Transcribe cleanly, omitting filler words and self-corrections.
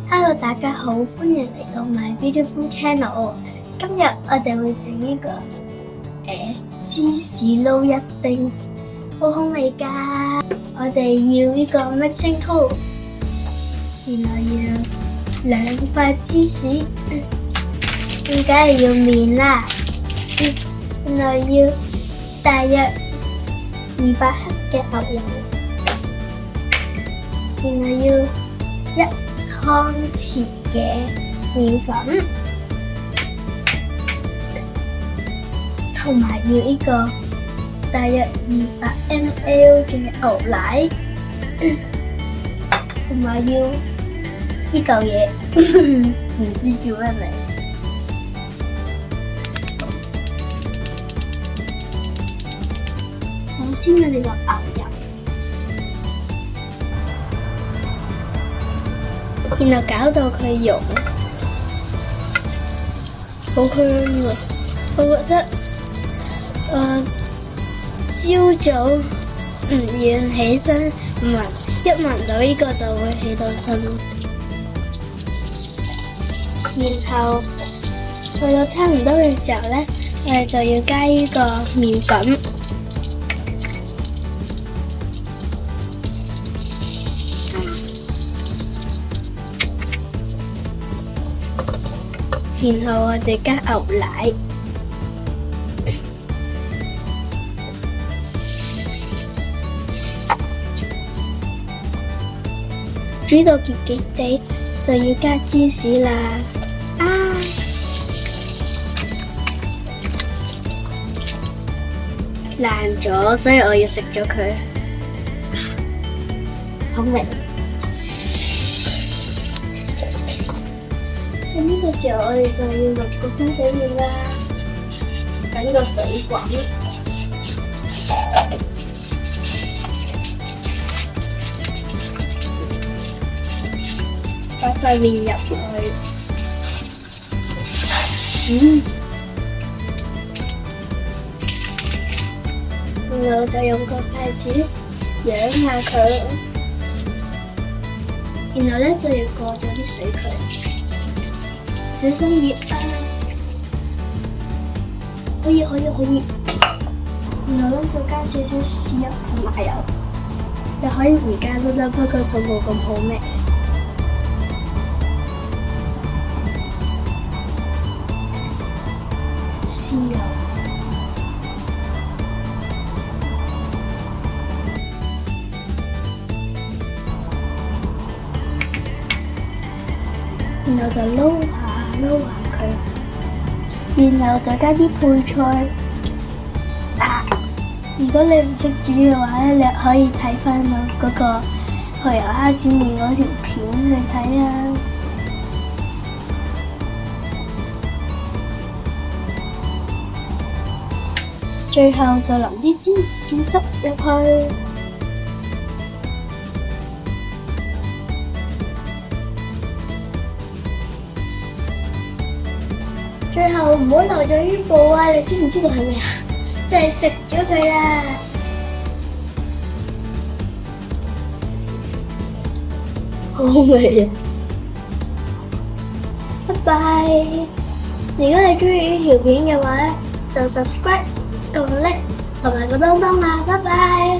Hello， 大家好，歡迎嚟到 My Beautiful Channel。今日我哋會整呢個芝士撈一丁，好好味噶。我哋要呢個 mixing tool， 然後要2塊芝士，咁梗係要麵啦，然後要大約200克嘅牛油，然後要1湯匙嘅麵粉，同埋要呢個大約200 ml 嘅牛奶，同埋要呢嚿嘢，唔知叫咩名。首先我哋落牛油。然後搞到佢溶，好香啊！我覺得朝早唔願起身，一聞到呢個就會起到身。然後去到差唔多嘅時候呢，我哋就要加呢個麵粉。然後我哋加牛奶，煮到結結地就要加芝士啦。爛咗，所以我要食咗佢。好味。呢個時候我哋就要落個公仔麵啦，等個水滾，擺塊麵入去，然後就用個筷子揚下佢，然後呢就要過咗啲水佢。小心熱啊！可以。然後呢就加少少豉油同麻油，又可以唔加都得，不過就冇咁好味。豉油，然後就撈下佢，然後再加啲配菜。如果你唔識煮嘅話咧，你可以睇翻我嗰個蠔油蝦子麵嗰條片去睇啊。最後就淋啲芝士汁入去。最後唔好留咗呢步啊！你知唔知道係咩啊？就係食咗佢啊！好味啊！拜拜！如果你中意呢條片嘅話咧，就 subscribe、撳 like 同埋個當當啦！拜拜！